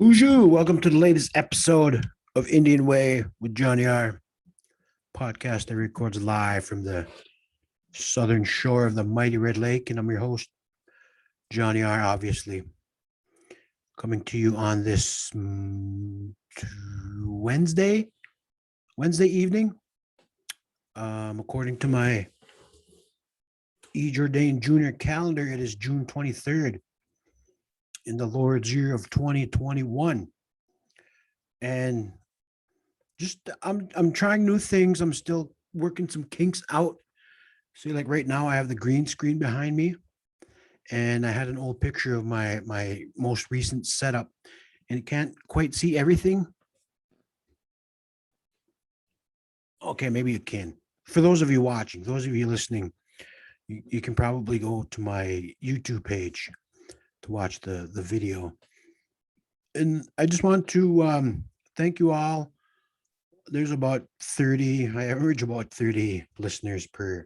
Bonjour, welcome to the latest episode of Indian Way with JOnny R, podcast that records live from the southern shore of the mighty Red Lake. And I'm your host, JOnny R, obviously, coming to you on this Wednesday evening. According to my Jordan Jr. calendar, it is June 23rd in the Lord's year of 2021. And just I'm trying new things. I'm still working some kinks out. See, like right now I have the green screen behind me, and I had an old picture of my most recent setup, and it can't quite see everything. Okay, maybe it can. For those of you watching, those of you listening, you can probably go to my YouTube page to watch the video. And I just want to thank you all. There's about 30, I average about 30 listeners per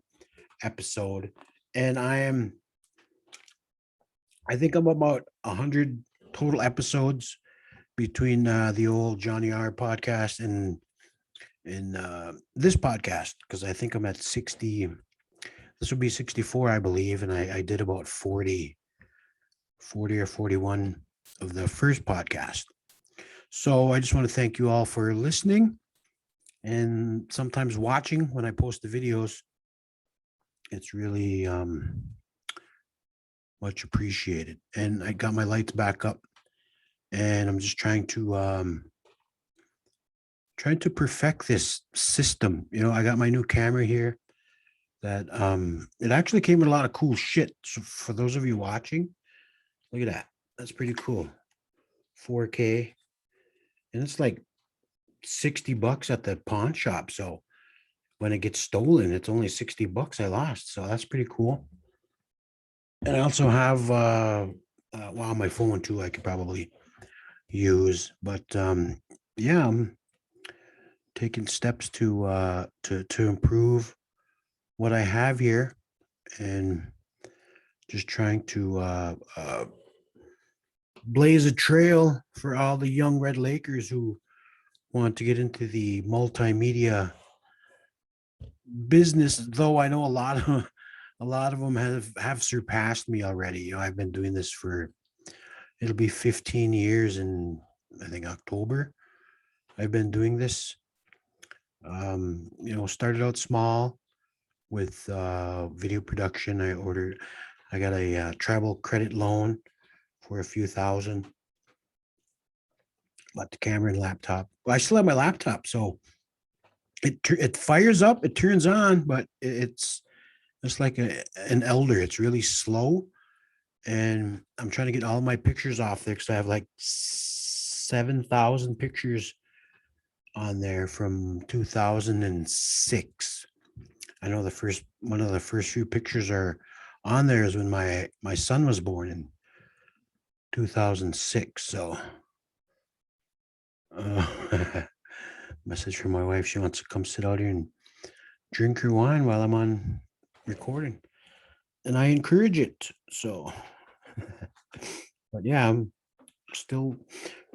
episode. And I think I'm about 100 total episodes between the old JOnny R podcast and this podcast, because I think I'm at 60. This would be 64, I believe. And I did about 40 or 41 of the first podcast. So I just want to thank you all for listening and sometimes watching when I post the videos. It's really much appreciated. And I got my lights back up, and I'm just trying to perfect this system. I got my new camera here that it actually came with a lot of cool shit. So for those of you watching, look at that. That's pretty cool. 4K. And it's like $60 at the pawn shop. So when it gets stolen, it's only $60 I lost. So that's pretty cool. And I also have well, my phone too, I could probably use. But yeah, I'm taking steps to improve what I have here, and just trying to blaze a trail for all the young Red Lakers who want to get into the multimedia business. Though I know a lot of them have surpassed me already. I've been doing this for, it'll be 15 years in, I think, October. I've been doing this. Started out small with video production. I got a travel credit loan for a few thousand. Bought the camera and laptop. Well, I still have my laptop, so it fires up, it turns on, but it's like an elder. It's really slow, and I'm trying to get all my pictures off there because I have like 7,000 pictures on there from 2006. I know one of the first few pictures are on there is when my son was born in 2006. So message from my wife. She wants to come sit out here and drink her wine while I'm on recording, and I encourage it. So, but yeah, I'm still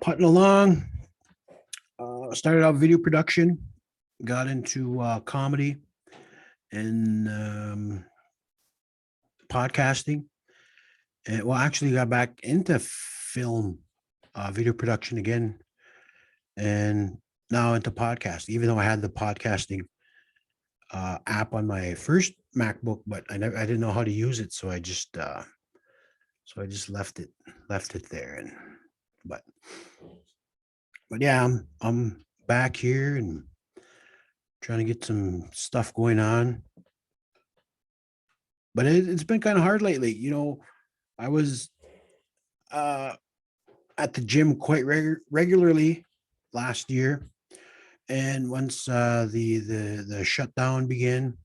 putting along. Started out video production, got into comedy and podcasting, and actually got back into film, video production again, and now into podcast. Even though I had the podcasting app on my first MacBook, but I didn't know how to use it, so I just left it there. And but yeah, I'm back here and trying to get some stuff going on. But it's been kind of hard lately. I was at the gym quite regularly last year, and once the shutdown began,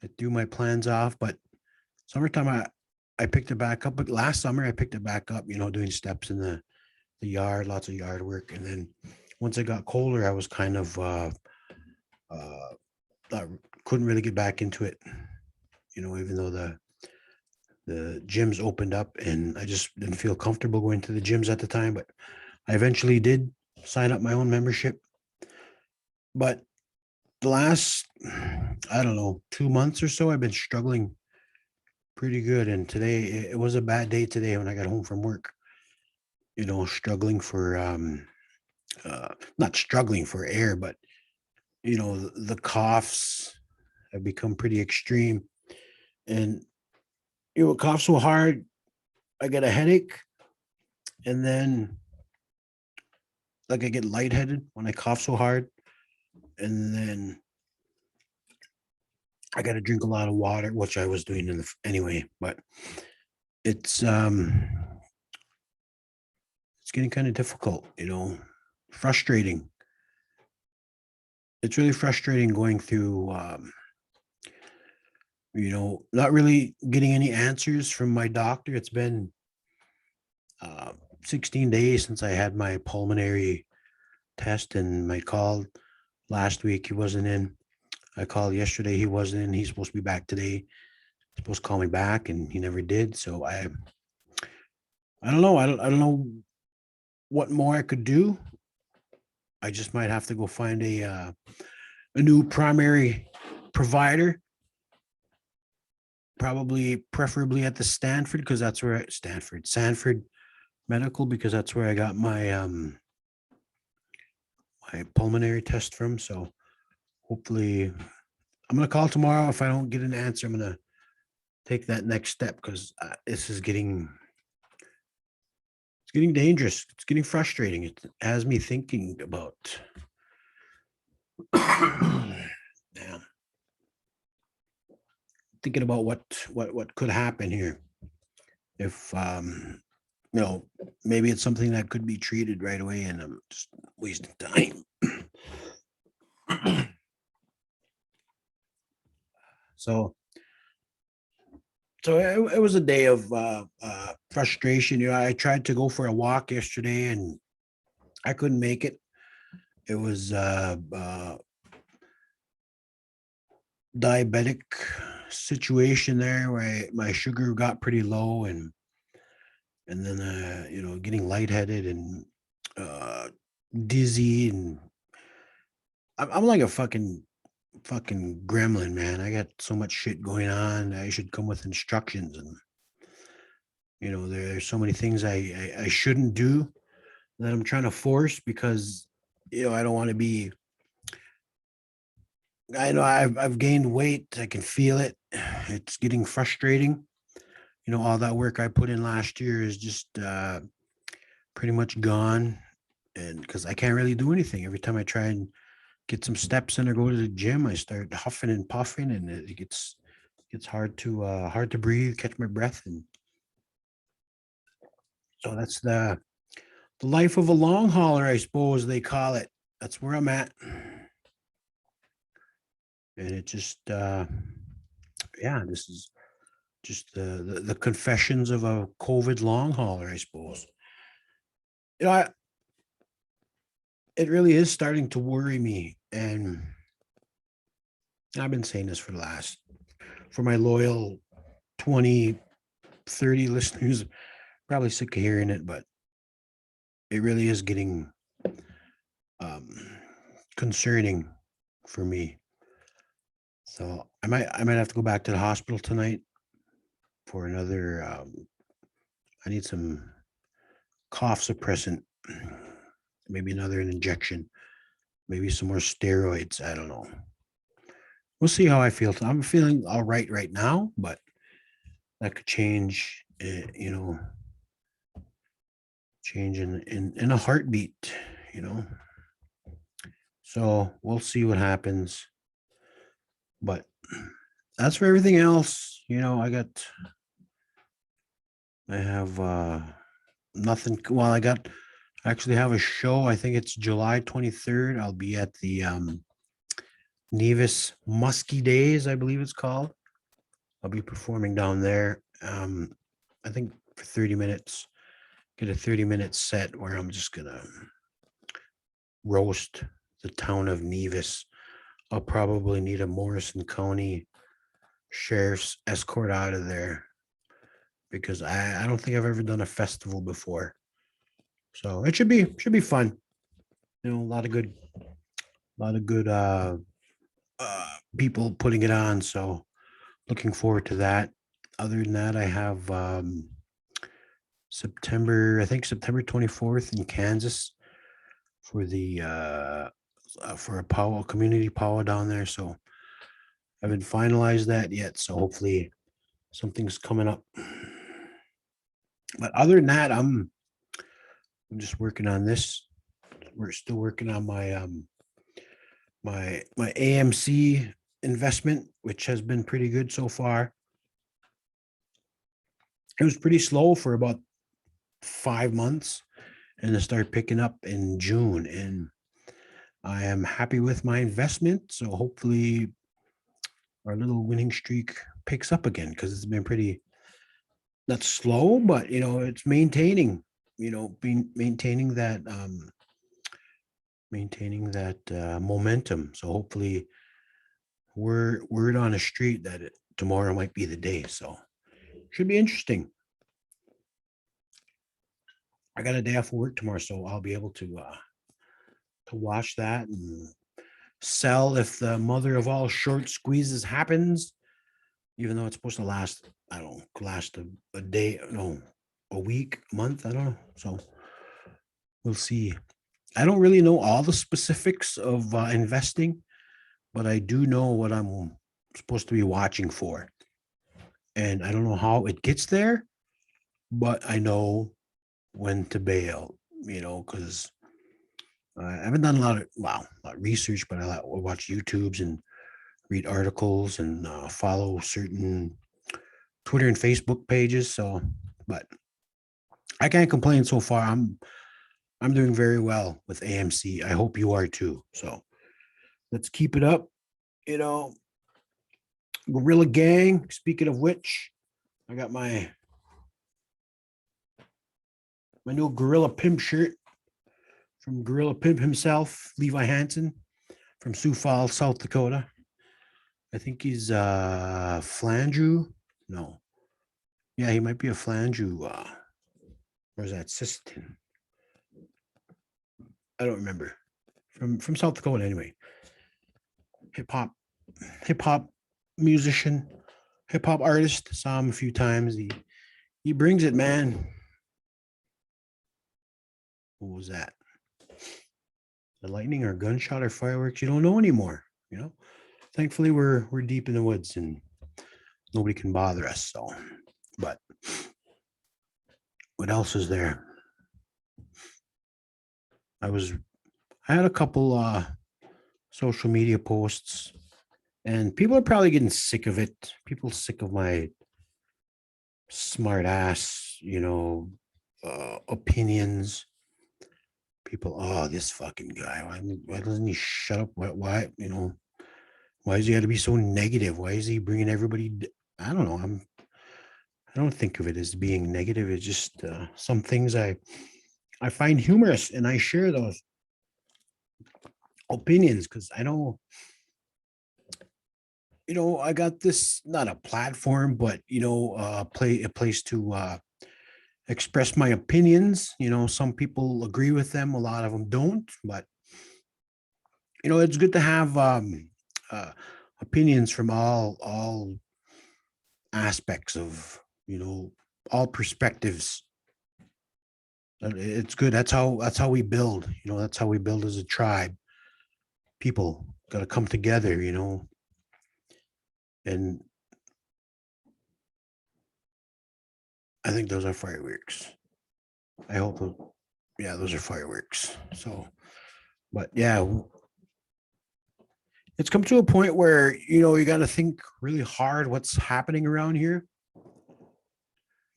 it threw my plans off. But summertime, I picked it back up. But last summer, I picked it back up. Doing steps in the yard, lots of yard work. And then once it got colder, I was kind of couldn't really get back into it. Even though the gyms opened up, and I just didn't feel comfortable going to the gyms at the time. But I eventually did sign up my own membership, but the last, I don't know, 2 months or so, I've been struggling pretty good. And today, it was a bad day today when I got home from work. Struggling for not struggling for air, but the coughs have become pretty extreme, and cough so hard, I get a headache, and then like I get lightheaded when I cough so hard, and then I got to drink a lot of water, which I was doing anyway. But it's um it's getting kind of difficult, frustrating. It's really frustrating going through, not really getting any answers from my doctor. It's been uh, 16 days since I had my pulmonary test, and I called last week. He wasn't in. I called yesterday. He wasn't in. He's supposed to be back today. He's supposed to call me back, and he never did. So I don't know. I don't know what more I could do. I just might have to go find a new primary provider, probably preferably at the Stanford, because that's where Sanford Medical, because that's where I got my pulmonary test from. So hopefully, I'm gonna call tomorrow. If I don't get an answer, I'm gonna take that next step, because this is getting dangerous. It's getting frustrating. It has me thinking about damn, thinking about what could happen here if maybe it's something that could be treated right away, and I'm just wasting time. so so it was a day of frustration. I tried to go for a walk yesterday, and I couldn't make it. It was diabetic situation there where my sugar got pretty low, and then getting lightheaded and uh dizzy, and I'm like a fucking gremlin, man. I got so much shit going on. I should come with instructions, and there's so many things I shouldn't do that I'm trying to force, because I don't want to be. I know I've gained weight. I can feel it. It's getting frustrating. All that work I put in last year is just pretty much gone, and because I can't really do anything. Every time I try and get some steps in or go to the gym, I start huffing and puffing, and it gets hard to breathe, catch my breath, and so that's the life of a long hauler, I suppose they call it. That's where I'm at, and it just yeah, this is just the confessions of a COVID long hauler, I suppose. You know, I, it really is starting to worry me, and I've been saying this for my loyal 20, 30 listeners, probably sick of hearing it, but it really is getting um, concerning for me. So I might have to go back to the hospital tonight for another. I need some cough suppressant, maybe another injection, maybe some more steroids. I don't know. We'll see how I feel. I'm feeling all right now, but that could change. Change in a heartbeat. You know. So we'll see what happens. But as for everything else, I have nothing. Well, I actually have a show. I think it's July 23rd. I'll be at the Nevis Muskie Days, I believe it's called. I'll be performing down there. I think for 30 minutes, get a 30-minute set where I'm just gonna roast the town of Nevis. I'll probably need a Morrison County sheriff's escort out of there, because I don't think I've ever done a festival before. So it should be fun. You know, a lot of good people putting it on. So looking forward to that. Other than that, I have September, I think September 24th in Kansas for the for a power community power down there. So I haven't finalized that yet. So hopefully something's coming up. But other than that, I'm just working on this. We're still working on my AMC investment, which has been pretty good so far. It was pretty slow for about 5 months, and it started picking up in June. And I am happy with my investment. So hopefully our little winning streak picks up again because it's been pretty not slow, but it's maintaining, being maintaining that momentum. So hopefully word on the street that tomorrow might be the day. So should be interesting. I got a day off of work tomorrow, so I'll be able to watch that and sell if the mother of all short squeezes happens. Even though it's supposed to last, I don't know, last a day, no, a week, a month, I don't know. So we'll see. I don't really know all the specifics of investing, but I do know what I'm supposed to be watching for. And I don't know how it gets there, but I know when to bail, because I haven't done a lot of, wow, a lot of research, but I watch YouTubes and read articles and follow certain Twitter and Facebook pages. So, but I can't complain so far. I'm doing very well with AMC. I hope you are too. So let's keep it up. You know, Gorilla Gang. Speaking of which, I got my new Gorilla Pimp shirt from Gorilla Pimp himself, Levi Hansen from Sioux Falls, South Dakota. I think he's Flanju. No. Yeah, he might be a Flanju. Or is that Siston? I don't remember. From South Dakota anyway. Hip hop, hip hop musician, hip hop artist. Saw him a few times. He brings it, man. What was that? The lightning or gunshot or fireworks? You don't know anymore. You know. Thankfully, we're deep in the woods and nobody can bother us. So, but what else is there? I was I had a couple social media posts, and people are probably getting sick of it. People sick of my smart ass, opinions. People, oh, this fucking guy. Why doesn't he shut up? Why does he have to be so negative? Why is he bringing everybody? I don't know. I don't think of it as being negative. It's just some things I find humorous, and I share those opinions because I know, I got this not a platform, but play a place to express my opinions. Some people agree with them, a lot of them don't, but it's good to have uh, opinions from all aspects of all perspectives. It's good. That's how we build. That's how we build as a tribe. People got to come together. And I think those are fireworks. I hope. Yeah, those are fireworks. So, but yeah, it's come to a point where you got to think really hard what's happening around here.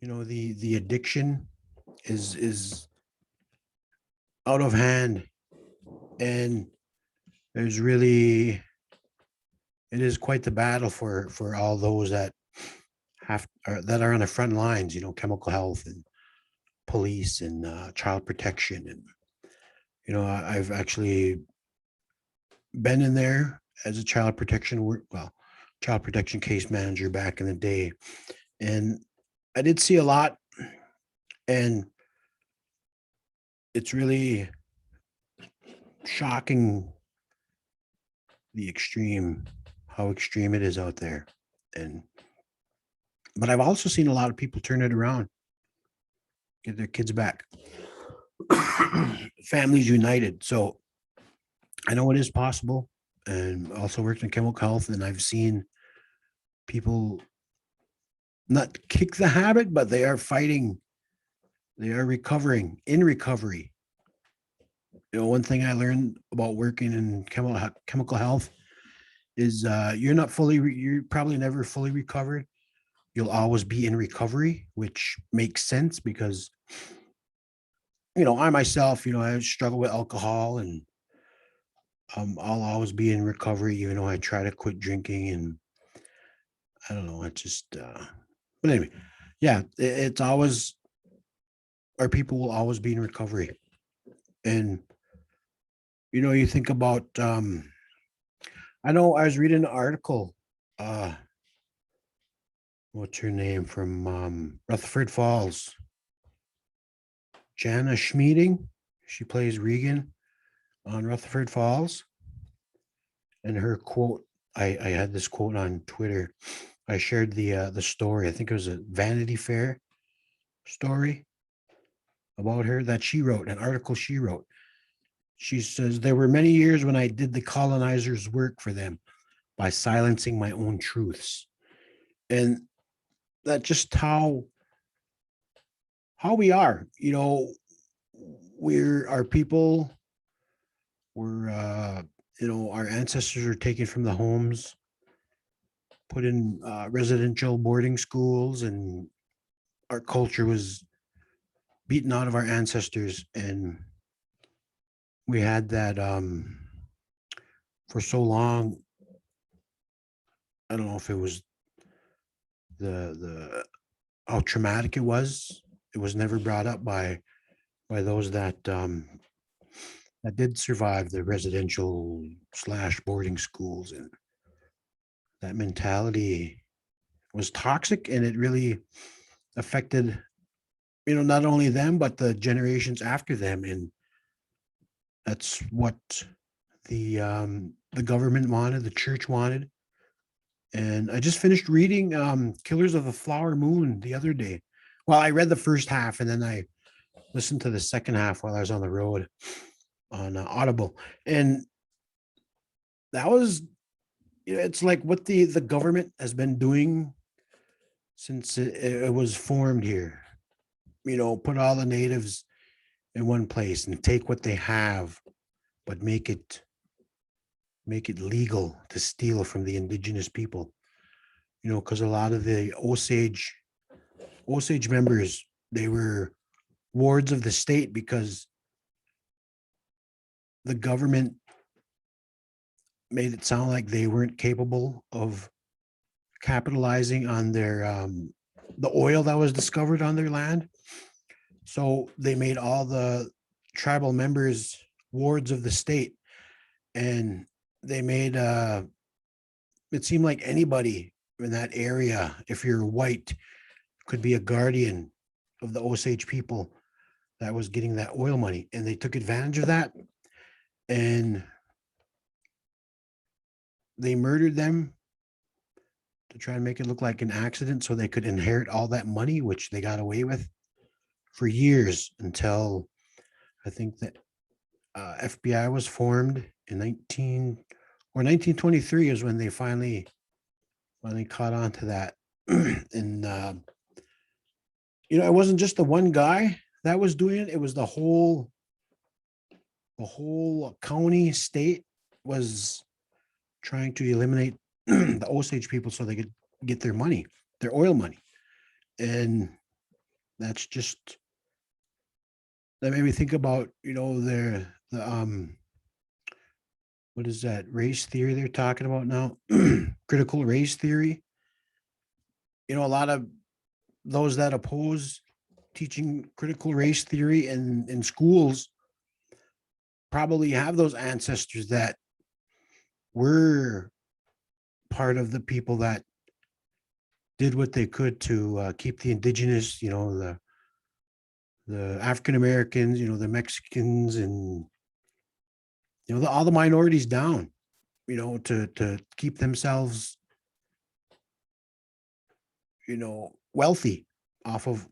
The addiction is out of hand, and there's really it is quite the battle for all those that that are on the front lines. Chemical health and police and child protection, and I've actually been in there as a child protection case manager back in the day, and I did see a lot. And it's really shocking the extreme, how extreme it is out there. And but I've also seen a lot of people turn it around, get their kids back, families united. So I know it is possible, and also worked in chemical health, and I've seen people not kick the habit, but they are fighting. They are recovering in recovery. One thing I learned about working in chemical health is you're not fully, you're probably never fully recovered. You'll always be in recovery, which makes sense because, I myself, I struggle with alcohol, and I'll always be in recovery, even though I try to quit drinking. And I don't know, but anyway, yeah, it's always, our people will always be in recovery. And, you think about, I know I was reading an article, uh, what's her name from Rutherford Falls, Jana Schmieding. She plays Regan on Rutherford Falls. And her quote, I had this quote on Twitter. I shared the story. I think it was a Vanity Fair story about her that she wrote, an article she wrote. She says, there were many years when I did the colonizers' work for them by silencing my own truths. And that just how we are, we're our people, we're our ancestors are taken from the homes, put in residential boarding schools, and our culture was beaten out of our ancestors. And we had that for so long. I don't know if it was the how traumatic it was. It was never brought up by those that did survive the residential slash boarding schools. And that mentality was toxic, and it really affected, not only them, but the generations after them. And that's what the government wanted, the church wanted. And I just finished reading Killers of the Flower Moon the other day. Well, I read the first half, and then I listened to the second half while I was on the road on Audible. And that was, it's like what the government has been doing since it was formed here. Put all the natives in one place and take what they have, but make it legal to steal from the indigenous people. Because a lot of the Osage members, they were wards of the state because the government made it sound like they weren't capable of capitalizing on their the oil that was discovered on their land. So they made all the tribal members wards of the state, and they made it seemed like anybody in that area, if you're white, could be a guardian of the Osage people that was getting that oil money. And they took advantage of that, and they murdered them to try and make it look like an accident so they could inherit all that money, which they got away with for years, until I think that FBI was formed in 1923 is when they finally caught on to that. And it wasn't just the one guy that was doing it. It was the whole county, state was trying to eliminate the Osage people so they could get their money, their oil money. And that's just, that made me think about, the what is that race theory they're talking about now? Critical race theory. A lot of those that oppose teaching critical race theory in schools probably have those ancestors that were part of the people that did what they could to keep the indigenous, the African Americans, the Mexicans, and all the minorities down, to keep themselves, wealthy off of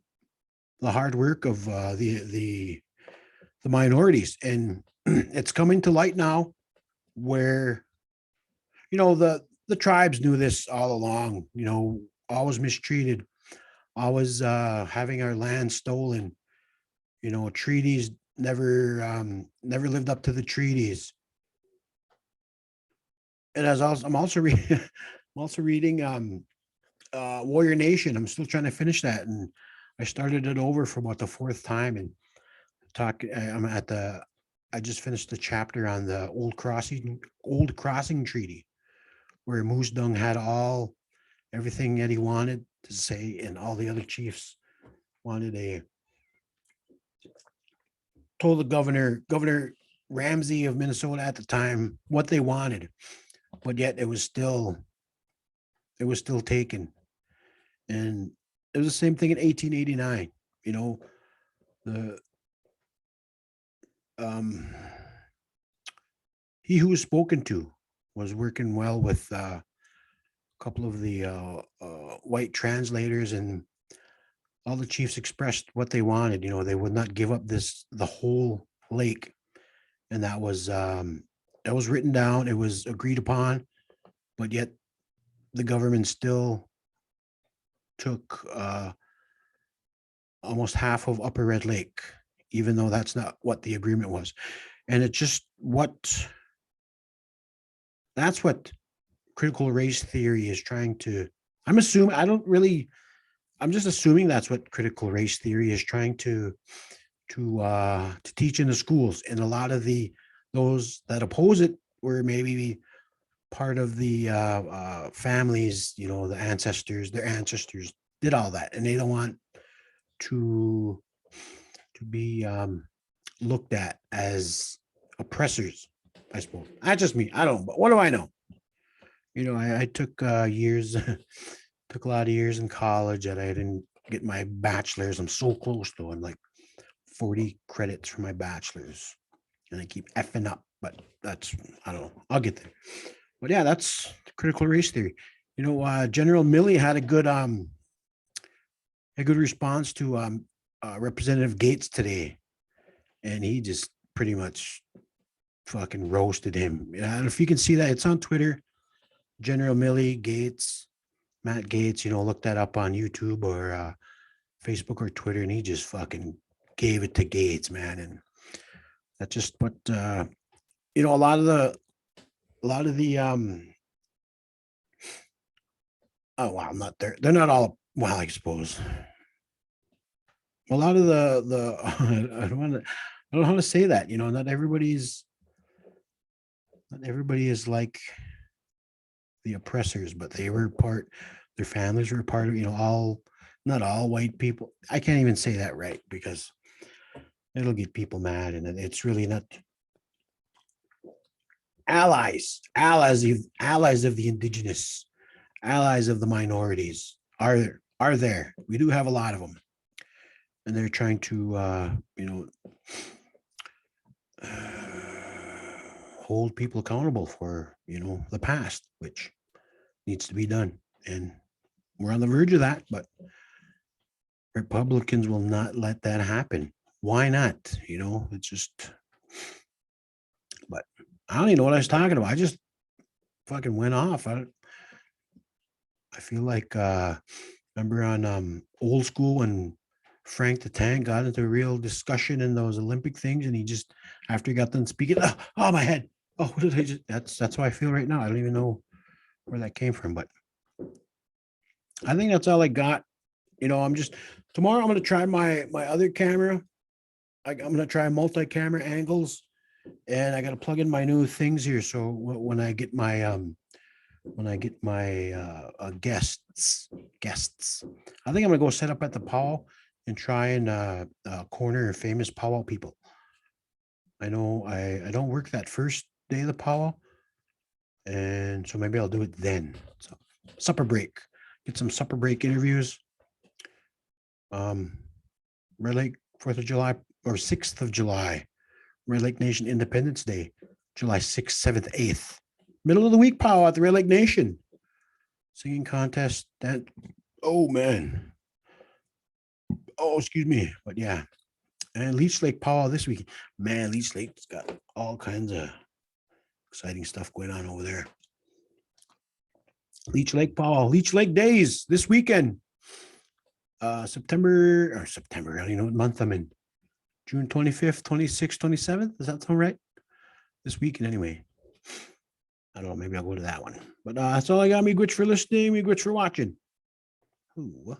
the hard work of the minorities. And it's coming to light now where, the tribes knew this all along, always mistreated, always having our land stolen, treaties never lived up to the treaties. And as also, I'm also reading, I'm also reading Warrior Nation. I'm still trying to finish that, and I started it over for about the fourth time. And I'm at the. I just finished the chapter on the Old Crossing Treaty, where Moose Dung had everything that he wanted to say, and all the other chiefs wanted told the Governor Ramsey of Minnesota at the time what they wanted, but yet it was still taken. And it was the same thing in 1889. The he who was spoken to was working well with a couple of the white translators, and all the chiefs expressed what they wanted. They would not give up the whole lake, and that was written down. It was agreed upon, but yet the government still took almost half of Upper Red Lake, even though that's not what the agreement was. And it's just that's what critical race theory is trying to. I'm just assuming that's what critical race theory is trying to teach in the schools. And a lot of those that oppose it were maybe part of the families, their ancestors did all that, and they don't want to be looked at as oppressors, I suppose. That's just me. I don't know, but what do I know? I took years, took a lot of years in college that I didn't get my bachelor's. I'm so close though. I'm like 40 credits for my bachelor's, and I keep effing up, but I don't know. I'll get there. But yeah, that's critical race theory. General Milley had a good response to Representative Gates today, and he just pretty much fucking roasted him. And if you can see that, it's on Twitter. General Milley Gates, Matt Gates. Look that up on YouTube or Facebook or Twitter, and he just fucking gave it to Gates, man. And that's just what a lot of the oh wow, I'm not there. They're not all, well, I suppose. A lot of the I don't know how to say that. Not everybody is like the oppressors, but their families were part of, not all white people. I can't even say that right because it'll get people mad, and it's really not. Allies of the indigenous, allies of the minorities are there. We do have a lot of them, and they're trying to hold people accountable for the past, which needs to be done. And we're on the verge of that, but Republicans will not let that happen. Why not? It's just. But I don't even know what I was talking about. I just fucking went off. I feel like remember on Old School when Frank the Tank got into a real discussion in those Olympic things, and he just, after he got done speaking, oh my head. Oh, what did I just? That's how I feel right now. I don't even know where that came from, but I think that's all I got. I'm just, tomorrow I'm gonna try my other camera. I'm gonna try multi-camera angles, and I got to plug in my new things here. So when I get my guests, I think I'm gonna go set up at the Powell and try and corner famous powwow people. I know I don't work that first day of the powwow, and so maybe I'll do it then. So supper break, get some supper break interviews. Red Lake 4th of July or 6th of July. Red Lake Nation Independence Day, July 6th, 7th, 8th. Middle of the week power at the Red Lake Nation. Singing contest. That, oh man. Oh, excuse me. But yeah. And Leech Lake Powwow this week. Man, Leech Lake's got all kinds of exciting stuff going on over there. Leech Lake Powwow, Leech Lake Days this weekend. September, I don't even know what month I'm in. June 25th, 26th, 27th. Does that sound right? This weekend anyway. I don't know. Maybe I'll go to that one. But that's all I got. Me Gwitch for listening. Me Gwitch for watching. Ooh.